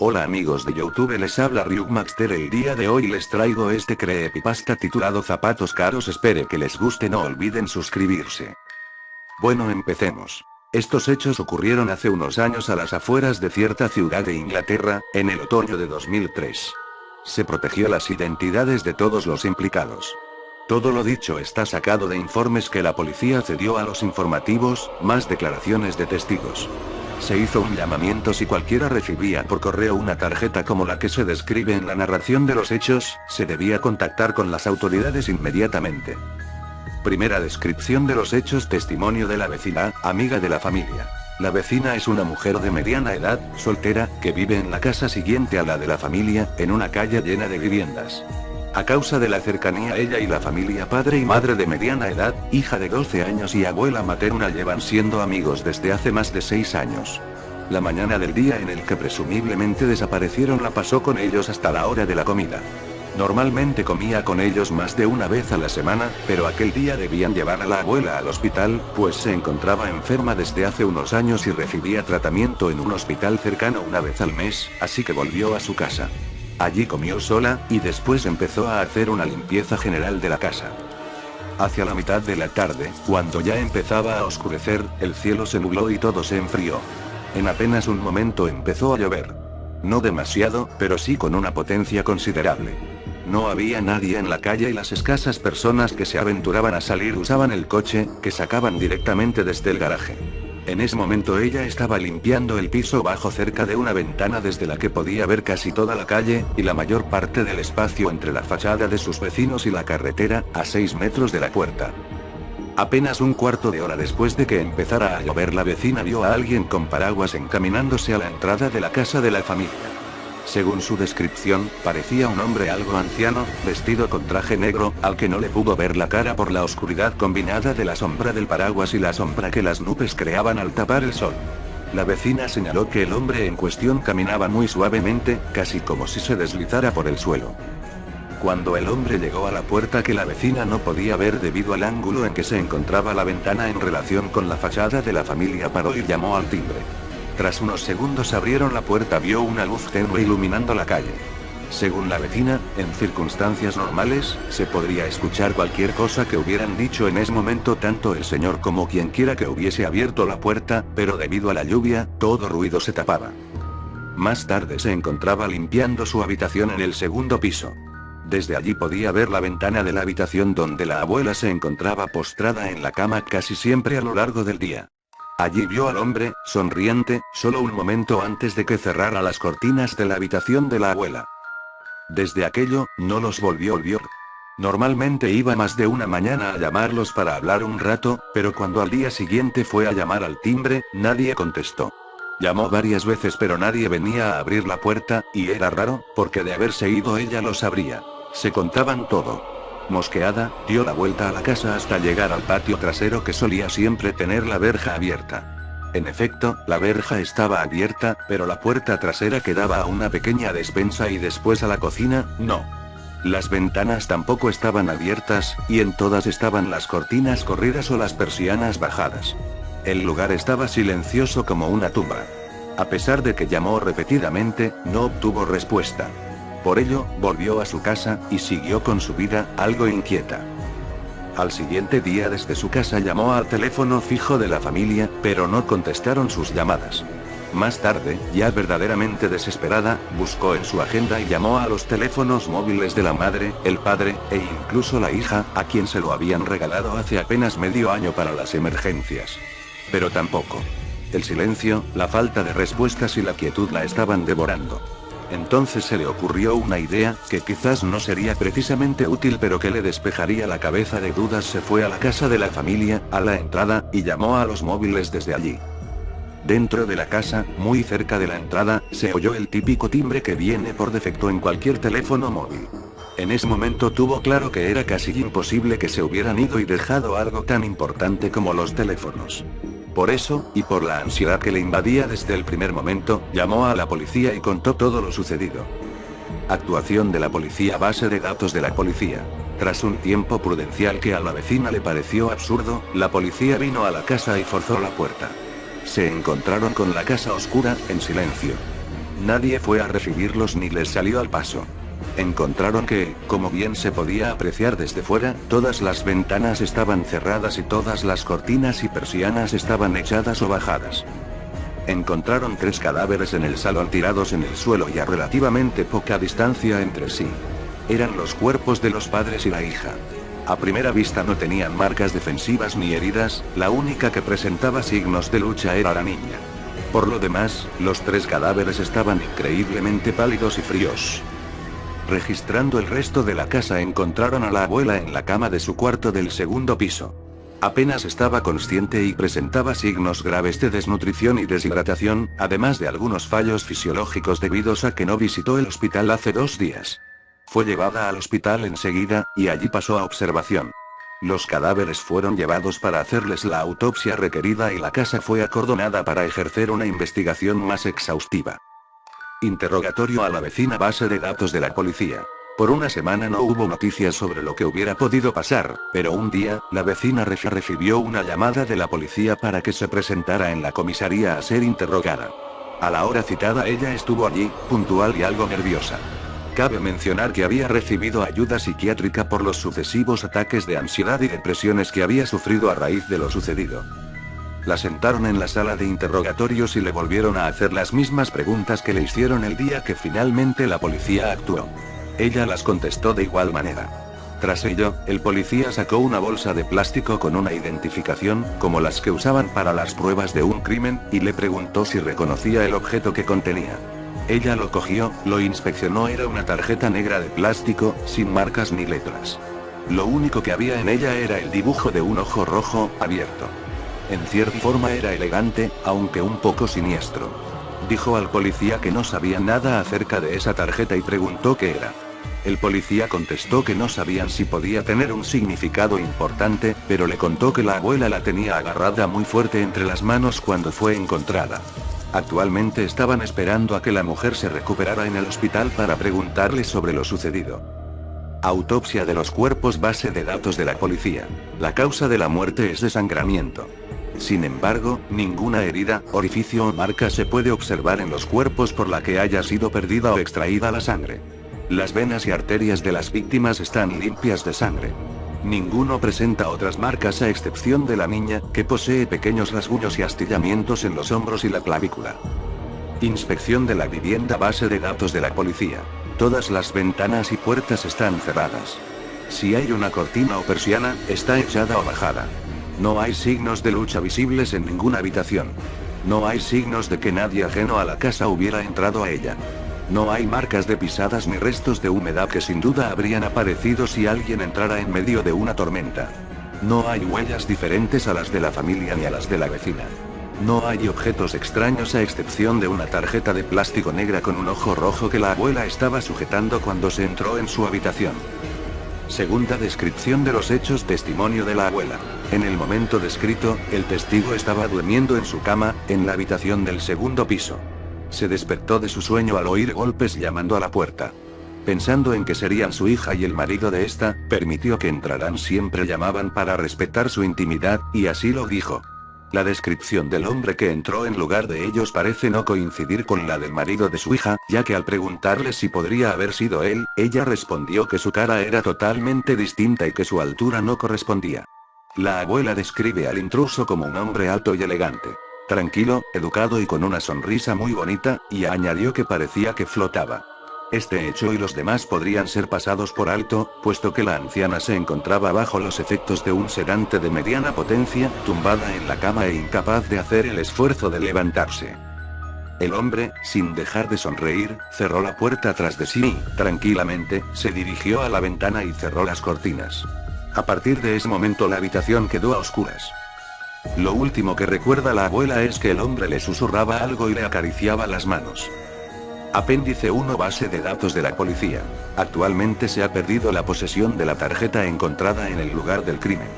Hola amigos de YouTube, les habla Ryugmaster. El día de hoy les traigo este creepypasta titulado Zapatos Caros. Espero que les guste, no olviden suscribirse. Bueno, empecemos. Estos hechos ocurrieron hace unos años a las afueras de cierta ciudad de Inglaterra, en el otoño de 2003. Se protegió las identidades de todos los implicados. Todo lo dicho está sacado de informes que la policía cedió a los informativos, más declaraciones de testigos. Se hizo un llamamiento si cualquiera recibía por correo una tarjeta como la que se describe en la narración de los hechos, se debía contactar con las autoridades inmediatamente. Primera descripción de los hechos: testimonio de la vecina, amiga de la familia. La vecina es una mujer de mediana edad, soltera, que vive en la casa siguiente a la de la familia, en una calle llena de viviendas. A causa de la cercanía, ella y la familia, padre y madre de mediana edad, hija de 12 años y abuela materna, llevan siendo amigos desde hace más de 6 años. La mañana del día en el que presumiblemente desaparecieron la pasó con ellos hasta la hora de la comida. Normalmente comía con ellos más de una vez a la semana, pero aquel día debían llevar a la abuela al hospital, pues se encontraba enferma desde hace unos años y recibía tratamiento en un hospital cercano una vez al mes, así que volvió a su casa. Allí comió sola, y después empezó a hacer una limpieza general de la casa. Hacia la mitad de la tarde, cuando ya empezaba a oscurecer, el cielo se nubló y todo se enfrió. En apenas un momento empezó a llover. No demasiado, pero sí con una potencia considerable. No había nadie en la calle y las escasas personas que se aventuraban a salir usaban el coche, que sacaban directamente desde el garaje. En ese momento ella estaba limpiando el piso bajo cerca de una ventana desde la que podía ver casi toda la calle, y la mayor parte del espacio entre la fachada de sus vecinos y la carretera, a 6 metros de la puerta. Apenas un cuarto de hora después de que empezara a llover, la vecina vio a alguien con paraguas encaminándose a la entrada de la casa de la familia. Según su descripción, parecía un hombre algo anciano, vestido con traje negro, al que no le pudo ver la cara por la oscuridad combinada de la sombra del paraguas y la sombra que las nubes creaban al tapar el sol. La vecina señaló que el hombre en cuestión caminaba muy suavemente, casi como si se deslizara por el suelo. Cuando el hombre llegó a la puerta, que la vecina no podía ver debido al ángulo en que se encontraba la ventana en relación con la fachada de la familia, paró y llamó al timbre. Tras unos segundos abrieron la puerta, vio una luz tenue iluminando la calle. Según la vecina, en circunstancias normales, se podría escuchar cualquier cosa que hubieran dicho en ese momento tanto el señor como quien quiera que hubiese abierto la puerta, pero debido a la lluvia, todo ruido se tapaba. Más tarde se encontraba limpiando su habitación en el segundo piso. Desde allí podía ver la ventana de la habitación donde la abuela se encontraba postrada en la cama casi siempre a lo largo del día. Allí vio al hombre, sonriente, solo un momento antes de que cerrara las cortinas de la habitación de la abuela. Desde aquello, no los volvió a ver. Normalmente iba más de una mañana a llamarlos para hablar un rato, pero cuando al día siguiente fue a llamar al timbre, nadie contestó. Llamó varias veces pero nadie venía a abrir la puerta, y era raro, porque de haberse ido ella lo sabría. Se contaban todo. Mosqueada, dio la vuelta a la casa hasta llegar al patio trasero, que solía siempre tener la verja abierta. En efecto, la verja estaba abierta, pero la puerta trasera que daba a una pequeña despensa y después a la cocina, no. Las ventanas tampoco estaban abiertas, y en todas estaban las cortinas corridas o las persianas bajadas. El lugar estaba silencioso como una tumba. A pesar de que llamó repetidamente, no obtuvo respuesta. Por ello, volvió a su casa, y siguió con su vida, algo inquieta. Al siguiente día desde su casa llamó al teléfono fijo de la familia, pero no contestaron sus llamadas. Más tarde, ya verdaderamente desesperada, buscó en su agenda y llamó a los teléfonos móviles de la madre, el padre, e incluso la hija, a quien se lo habían regalado hace apenas medio año para las emergencias. Pero tampoco. El silencio, la falta de respuestas y la quietud la estaban devorando. Entonces se le ocurrió una idea, que quizás no sería precisamente útil pero que le despejaría la cabeza de dudas. Se fue a la casa de la familia, a la entrada, y llamó a los móviles desde allí. Dentro de la casa, muy cerca de la entrada, se oyó el típico timbre que viene por defecto en cualquier teléfono móvil. En ese momento tuvo claro que era casi imposible que se hubieran ido y dejado algo tan importante como los teléfonos. Por eso, y por la ansiedad que le invadía desde el primer momento, llamó a la policía y contó todo lo sucedido. Actuación de la policía. Base de datos de la policía. Tras un tiempo prudencial que a la vecina le pareció absurdo, la policía vino a la casa y forzó la puerta. Se encontraron con la casa oscura, en silencio. Nadie fue a recibirlos ni les salió al paso. Encontraron que, como bien se podía apreciar desde fuera, todas las ventanas estaban cerradas y todas las cortinas y persianas estaban echadas o bajadas. Encontraron 3 cadáveres en el salón tirados en el suelo y a relativamente poca distancia entre sí. Eran los cuerpos de los padres y la hija. A primera vista no tenían marcas defensivas ni heridas, la única que presentaba signos de lucha era la niña. Por lo demás, los 3 cadáveres estaban increíblemente pálidos y fríos. Registrando el resto de la casa, encontraron a la abuela en la cama de su cuarto del segundo piso. Apenas estaba consciente y presentaba signos graves de desnutrición y deshidratación, además de algunos fallos fisiológicos debidos a que no visitó el hospital hace 2 días. Fue llevada al hospital enseguida, y allí pasó a observación. Los cadáveres fueron llevados para hacerles la autopsia requerida y la casa fue acordonada para ejercer una investigación más exhaustiva. Interrogatorio a la vecina. Base de datos de la policía. Por una semana no hubo noticias sobre lo que hubiera podido pasar, pero un día, la vecina recibió una llamada de la policía para que se presentara en la comisaría a ser interrogada. A la hora citada ella estuvo allí, puntual y algo nerviosa. Cabe mencionar que había recibido ayuda psiquiátrica por los sucesivos ataques de ansiedad y depresiones que había sufrido a raíz de lo sucedido. La sentaron en la sala de interrogatorios y le volvieron a hacer las mismas preguntas que le hicieron el día que finalmente la policía actuó. Ella las contestó de igual manera. Tras ello, el policía sacó una bolsa de plástico con una identificación, como las que usaban para las pruebas de un crimen, y le preguntó si reconocía el objeto que contenía. Ella lo cogió, lo inspeccionó. Era una tarjeta negra de plástico, sin marcas ni letras. Lo único que había en ella era el dibujo de un ojo rojo, abierto. En cierta forma era elegante, aunque un poco siniestro. Dijo al policía que no sabía nada acerca de esa tarjeta y preguntó qué era. El policía contestó que no sabían si podía tener un significado importante, pero le contó que la abuela la tenía agarrada muy fuerte entre las manos cuando fue encontrada. Actualmente estaban esperando a que la mujer se recuperara en el hospital para preguntarle sobre lo sucedido. Autopsia de los cuerpos. Base de datos de la policía. La causa de la muerte es desangramiento. Sin embargo, ninguna herida, orificio o marca se puede observar en los cuerpos por la que haya sido perdida o extraída la sangre. Las venas y arterias de las víctimas están limpias de sangre. Ninguno presenta otras marcas a excepción de la niña, que posee pequeños rasguños y astillamientos en los hombros y la clavícula. Inspección de la vivienda. Base de datos de la policía. Todas las ventanas y puertas están cerradas. Si hay una cortina o persiana, está echada o bajada. No hay signos de lucha visibles en ninguna habitación. No hay signos de que nadie ajeno a la casa hubiera entrado a ella. No hay marcas de pisadas ni restos de humedad que sin duda habrían aparecido si alguien entrara en medio de una tormenta. No hay huellas diferentes a las de la familia ni a las de la vecina. No hay objetos extraños a excepción de una tarjeta de plástico negra con un ojo rojo que la abuela estaba sujetando cuando se entró en su habitación. Segunda descripción de los hechos. Testimonio de la abuela. En el momento descrito, el testigo estaba durmiendo en su cama, en la habitación del segundo piso. Se despertó de su sueño al oír golpes llamando a la puerta. Pensando en que serían su hija y el marido de esta, permitió que entraran. Siempre llamaban para respetar su intimidad, y así lo dijo. La descripción del hombre que entró en lugar de ellos parece no coincidir con la del marido de su hija, ya que al preguntarle si podría haber sido él, ella respondió que su cara era totalmente distinta y que su altura no correspondía. La abuela describe al intruso como un hombre alto y elegante. Tranquilo, educado y con una sonrisa muy bonita, y añadió que parecía que flotaba. Este hecho y los demás podrían ser pasados por alto, puesto que la anciana se encontraba bajo los efectos de un sedante de mediana potencia, tumbada en la cama e incapaz de hacer el esfuerzo de levantarse. El hombre, sin dejar de sonreír, cerró la puerta tras de sí y, tranquilamente, se dirigió a la ventana y cerró las cortinas. A partir de ese momento la habitaón quedó a oscuras. Lo último que recuerda la abuela es que el hombre le susurraba algo y le acariciaba las manos. Apéndice 1. Base de datos de la policía. Actualmente se ha perdido la posesión de la tarjeta encontrada en el lugar del crimen.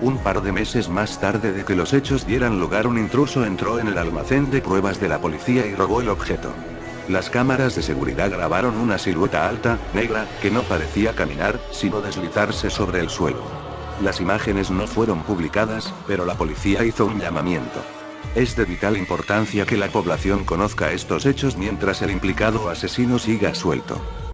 Un par de meses más tarde de que los hechos dieran lugar, un intruso entró en el almacén de pruebas de la policía y robó el objeto. Las cámaras de seguridad grabaron una silueta alta, negra, que no parecía caminar, sino deslizarse sobre el suelo. Las imágenes no fueron publicadas, pero la policía hizo un llamamiento. Es de vital importancia que la población conozca estos hechos mientras el implicado asesino siga suelto.